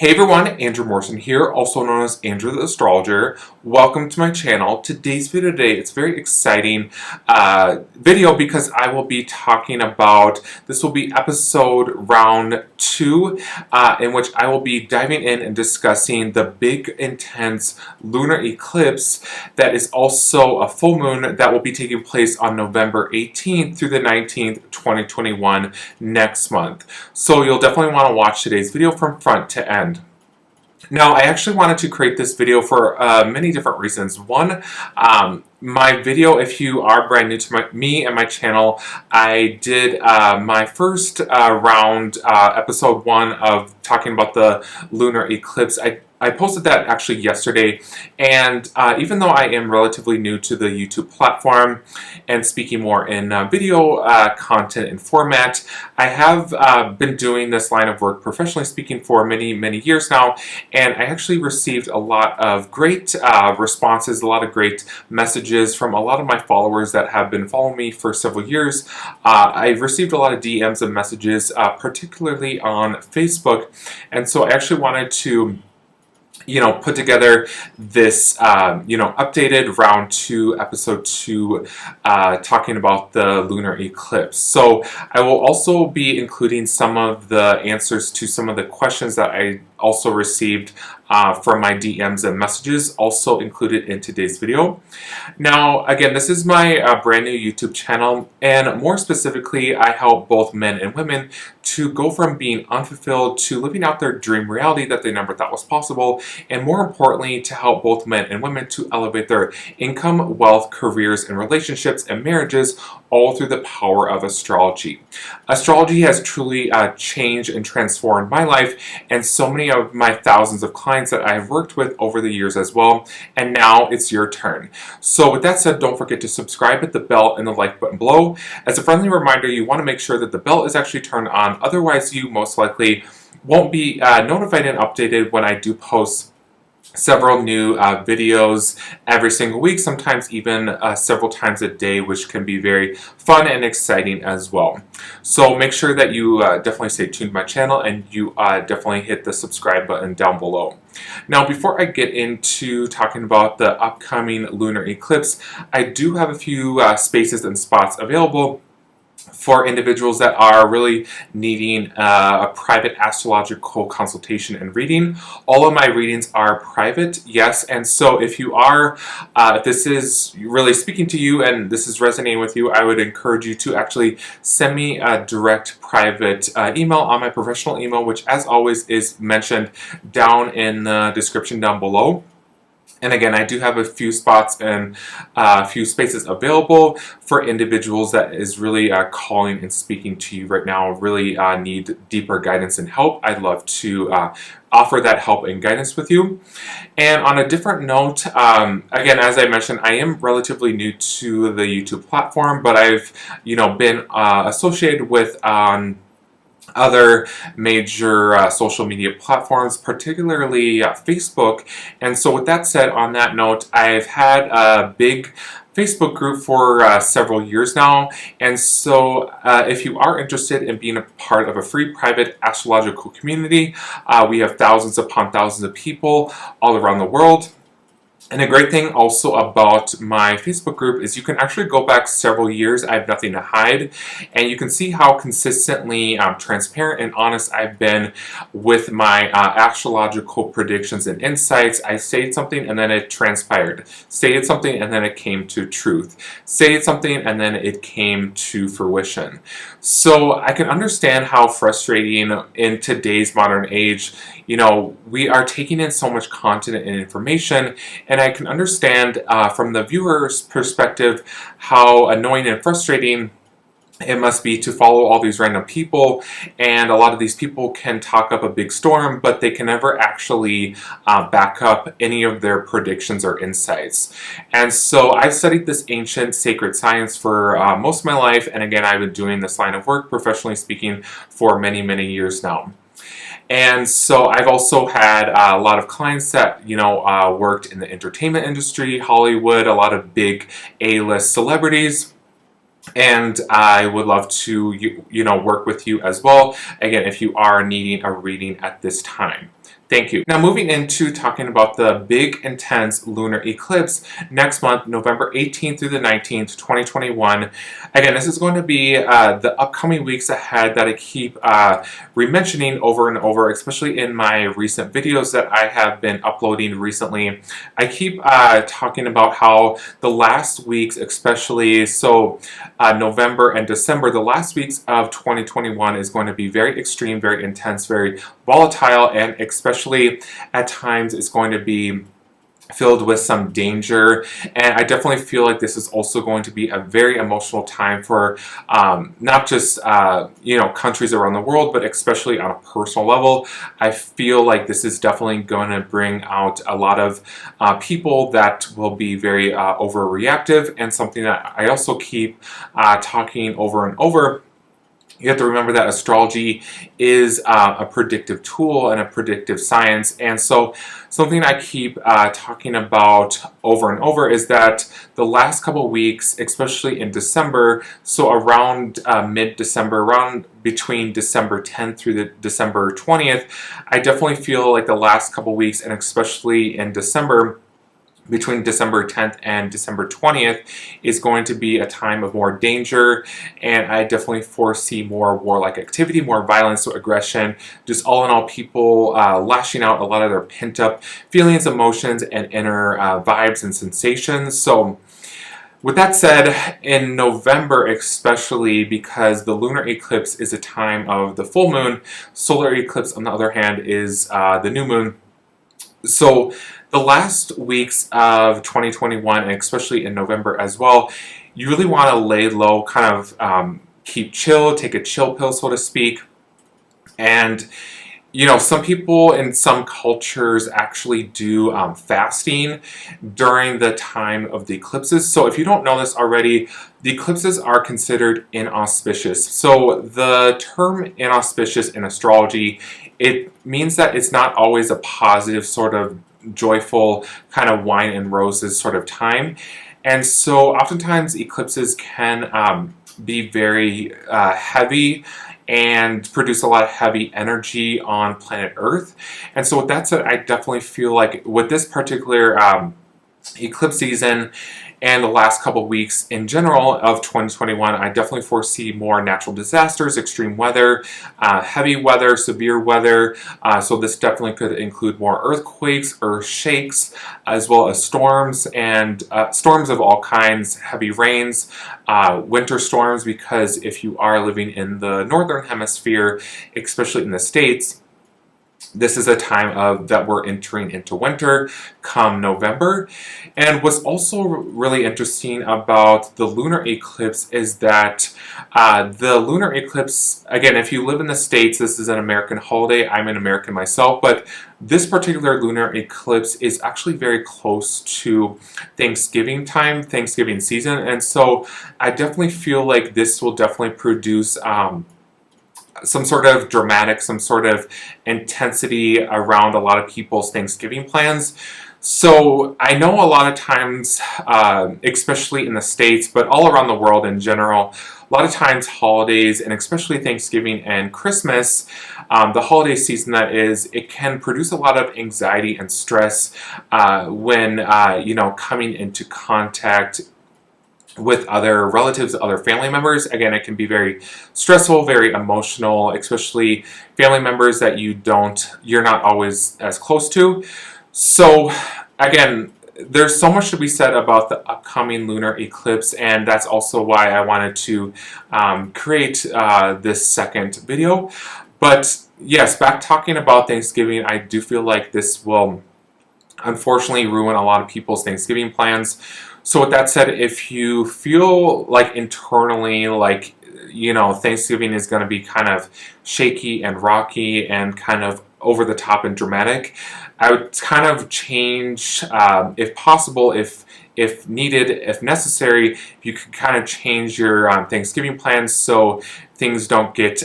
Hey everyone, Andrew Morrison here, also known as Andrew the Astrologer. Welcome to my channel. Today's video it's a very exciting video because I will be talking about, this will be episode round 2, in which I will be diving in and discussing the big, intense lunar eclipse that is also a full moon that will be taking place on November 18th through the 19th, 2021 next month. So you'll definitely want to watch today's video from front to end. Now, I actually wanted to create this video for many different reasons. One, my video, if you are brand new to me and my channel, I did my first round, episode 1 of talking about the lunar eclipse. I posted that actually yesterday, and even though I am relatively new to the YouTube platform and speaking more in video content and format, I have been doing this line of work professionally speaking for many years now, and I actually received a lot of great responses, a lot of great messages from a lot of my followers that have been following me for several years. I've received a lot of DMs and messages, particularly on Facebook, and so I actually wanted to put together this, updated round 2, episode 2, talking about the lunar eclipse. So I will also be including some of the answers to some of the questions that I also received from my DMs and messages, also included in today's video. Now, again, this is my brand new YouTube channel, and more specifically, I help both men and women to go from being unfulfilled to living out their dream reality that they never thought was possible, and more importantly, to help both men and women to elevate their income, wealth, careers, and relationships and marriages, all through the power of astrology. Astrology has truly changed and transformed my life and so many of my thousands of clients that I have worked with over the years as well, and now it's your turn. So with that said, don't forget to subscribe, hit the bell and the like button below. As a friendly reminder, you want to make sure that the bell is actually turned on, otherwise you most likely won't be notified and updated when I do post several new videos every single week, sometimes even several times a day, which can be very fun and exciting as well. So make sure that you definitely stay tuned to my channel, and you definitely hit the subscribe button down below. Now, before I get into talking about the upcoming lunar eclipse, I do have a few spaces and spots available for individuals that are really needing a private astrological consultation and reading. All of my readings are private, yes, and so if you are, if this is really speaking to you and this is resonating with you, I would encourage you to actually send me a direct private email on my professional email, which as always is mentioned down in the description down below. And again, I do have a few spots and a few spaces available for individuals that is really calling and speaking to you right now, really need deeper guidance and help. I'd love to offer that help and guidance with you. And on a different note, again, as I mentioned, I am relatively new to the YouTube platform, but I've been associated with other major social media platforms, particularly Facebook. And so with that said, on that note, I've had a big Facebook group for several years now, and so if you are interested in being a part of a free private astrological community, we have thousands upon thousands of people all around the world. And a great thing also about my Facebook group is you can actually go back several years. I have nothing to hide, and you can see how consistently transparent and honest I've been with my astrological predictions and insights. I stated something and then it transpired. Stated something and then it came to truth. Stated something and then it came to fruition. So I can understand how frustrating in today's modern age, we are taking in so much content and information, and I can understand from the viewer's perspective how annoying and frustrating it must be to follow all these random people, and a lot of these people can talk up a big storm, but they can never actually back up any of their predictions or insights. And so I've studied this ancient sacred science for most of my life, and again, I've been doing this line of work, professionally speaking, for many years now. And so I've also had a lot of clients that, worked in the entertainment industry, Hollywood, a lot of big A-list celebrities. And I would love to, work with you as well. Again, if you are needing a reading at this time. Thank you. Now moving into talking about the big, intense lunar eclipse next month, November 18th through the 19th, 2021. Again, this is going to be the upcoming weeks ahead that I keep re-mentioning over and over, especially in my recent videos that I have been uploading recently. I keep talking about how the last weeks, especially November and December, the last weeks of 2021 is going to be very extreme, very intense, very volatile, and especially at times it's going to be filled with some danger. And I definitely feel like this is also going to be a very emotional time for not just countries around the world, but especially on a personal level. I feel like this is definitely going to bring out a lot of people that will be very overreactive, and something that I also keep talking over and over. You have to remember that astrology is a predictive tool and a predictive science. And so something I keep talking about over and over is that the last couple of weeks, especially in December, so around mid-December, around between December 10th through the December 20th, I definitely feel like the last couple of weeks, and especially in December, between December 10th and December 20th, is going to be a time of more danger, and I definitely foresee more warlike activity, more violence, or aggression, just all in all people lashing out a lot of their pent-up feelings, emotions, and inner vibes and sensations. So with that said, in November especially, because the lunar eclipse is a time of the full moon, solar eclipse on the other hand is the new moon. So the last weeks of 2021, and especially in November as well, you really want to lay low, kind of keep chill, take a chill pill, so to speak. And some people in some cultures actually do fasting during the time of the eclipses. So if you don't know this already, the eclipses are considered inauspicious. So the term inauspicious in astrology, it means that it's not always a positive sort of joyful kind of wine and roses sort of time. And so oftentimes eclipses can be very heavy and produce a lot of heavy energy on planet Earth. And so with that said, I definitely feel like with this particular eclipse season and the last couple weeks in general of 2021, I definitely foresee more natural disasters, extreme weather, heavy weather, severe weather. So this definitely could include more earthquakes, earth shakes, as well as storms, and storms of all kinds, heavy rains, winter storms, because if you are living in the northern hemisphere, especially in the States, this is a time that we're entering into winter come November. And what's also really interesting about the lunar eclipse is that the lunar eclipse, again, if you live in the States, this is an American holiday. I'm an American myself, but this particular lunar eclipse is actually very close to Thanksgiving time, Thanksgiving season. And so I definitely feel like this will definitely produce some sort of dramatic, some sort of intensity around a lot of people's Thanksgiving plans. So I know a lot of times, especially in the States, but all around the world in general, a lot of times holidays, and especially Thanksgiving and Christmas, the holiday season that is, it can produce a lot of anxiety and stress when, coming into contact with other relatives, other family members. Again, it can be very stressful, very emotional, especially family members that you're not always as close to. So again, there's so much to be said about the upcoming lunar eclipse, and that's also why I wanted to create this second video. But yes, back talking about Thanksgiving, I do feel like this will unfortunately ruin a lot of people's Thanksgiving plans. So with that said, if you feel like internally like, Thanksgiving is going to be kind of shaky and rocky and kind of over the top and dramatic, I would kind of change, if possible, if needed, if necessary, you could kind of change your Thanksgiving plans so things don't get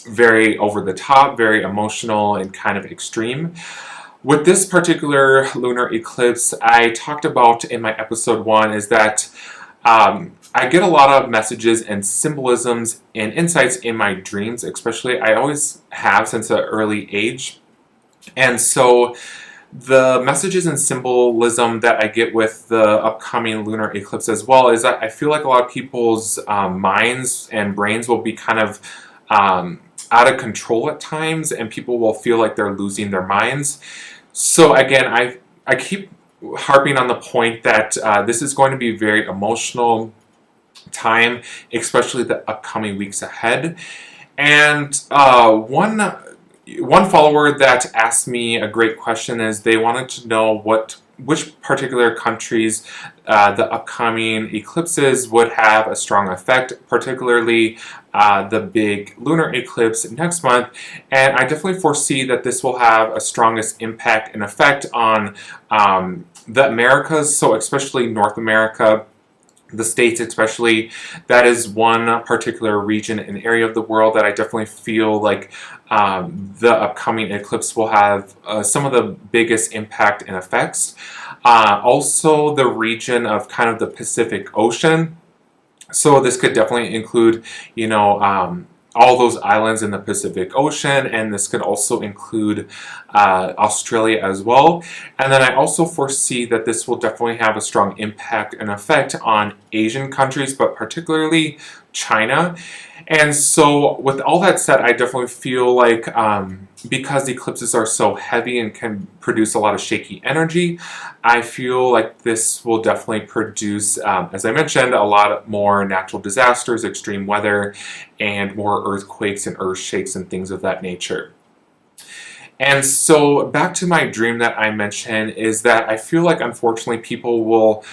very over the top, very emotional, and kind of extreme. With this particular lunar eclipse, I talked about in my episode 1 is that I get a lot of messages and symbolisms and insights in my dreams, especially. I always have since an early age. And so the messages and symbolism that I get with the upcoming lunar eclipse as well is that I feel like a lot of people's minds and brains will be kind of out of control at times, and people will feel like they're losing their minds. So again, I keep harping on the point that this is going to be a very emotional time, especially the upcoming weeks ahead. And one follower that asked me a great question is they wanted to know which particular countries the upcoming eclipses would have a strong effect, particularly the big lunar eclipse next month. And I definitely foresee that this will have a strongest impact and effect on the Americas, so especially North America, the States especially. That is one particular region and area of the world that I definitely feel like the upcoming eclipse will have some of the biggest impact and effects. Also the region of kind of the Pacific Ocean. So this could definitely include, all those islands in the Pacific Ocean, and this could also include Australia as well. And then I also foresee that this will definitely have a strong impact and effect on Asian countries, but particularly China. And so with all that said, I definitely feel like because the eclipses are so heavy and can produce a lot of shaky energy, I feel like this will definitely produce, as I mentioned, a lot more natural disasters, extreme weather, and more earthquakes and earth shakes and things of that nature. And so back to my dream that I mentioned is that I feel like unfortunately people will,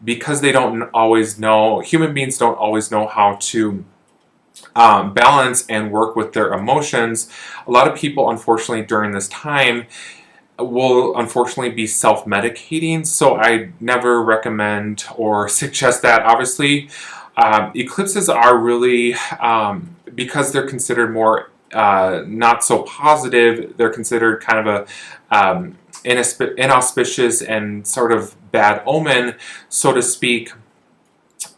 because they don't always know, human beings don't always know how to balance and work with their emotions. A lot of people, unfortunately, during this time will unfortunately be self-medicating, so I never recommend or suggest that. Obviously, eclipses are really, because they're considered more not so positive, they're considered kind of a inauspicious and sort of bad omen, so to speak.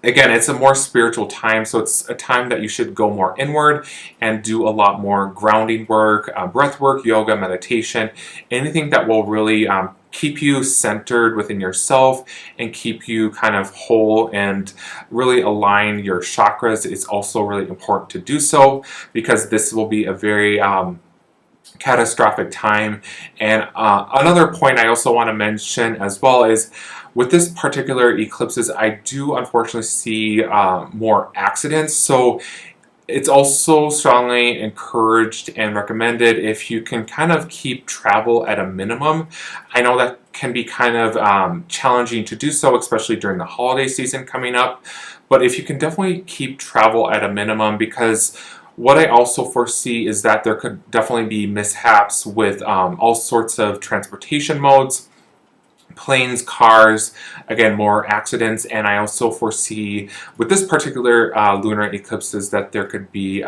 Again, it's a more spiritual time, so it's a time that you should go more inward and do a lot more grounding work, breath work, yoga, meditation, anything that will really keep you centered within yourself and keep you kind of whole and really align your chakras. It's also really important to do so because this will be a very catastrophic time. And another point I also want to mention as well is with this particular eclipses, I do unfortunately see more accidents. So it's also strongly encouraged and recommended if you can kind of keep travel at a minimum. I know that can be kind of challenging to do so, especially during the holiday season coming up. But if you can definitely keep travel at a minimum, because what I also foresee is that there could definitely be mishaps with all sorts of transportation modes, planes, cars, again, more accidents. And I also foresee with this particular lunar eclipses that there could be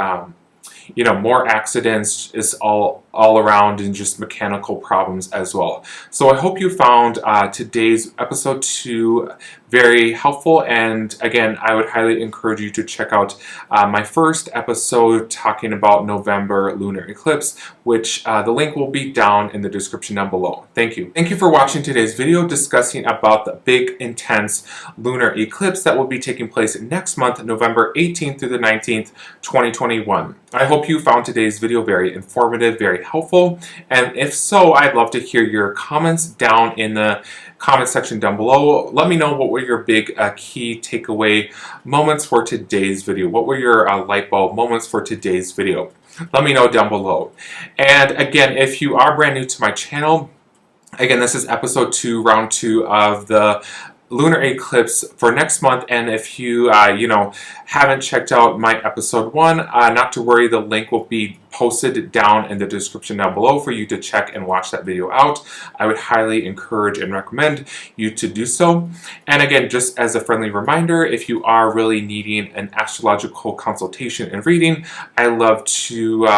more accidents is all around and just mechanical problems as well. So I hope you found today's episode 2 very helpful, and again, I would highly encourage you to check out my first episode talking about November lunar eclipse, which the link will be down in the description down below. Thank you. Thank you for watching today's video discussing about the big intense lunar eclipse that will be taking place next month, November 18th through the 19th, 2021. I hope you found today's video very informative, very helpful, and if so, I'd love to hear your comments down in the comment section down below. Let me know what were your big key takeaway moments for today's video. What were your light bulb moments for today's video? Let me know down below. And again, if you are brand new to my channel, again, this is episode 2, round 2 of the lunar eclipse for next month. And if you haven't checked out my episode 1, not to worry, the link will be posted down in the description down below for you to check and watch that video out. I would highly encourage and recommend you to do so. And again, just as a friendly reminder, if you are really needing an astrological consultation and reading, I love to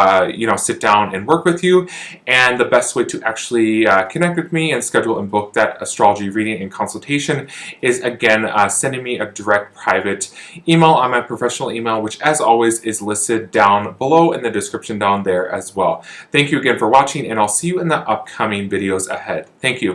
sit down and work with you. And the best way to actually connect with me and schedule and book that astrology reading and consultation is, again, sending me a direct private email on my professional email, which as always is listed down below in the description down there as well. Thank you again for watching, and I'll see you in the upcoming videos ahead. Thank you.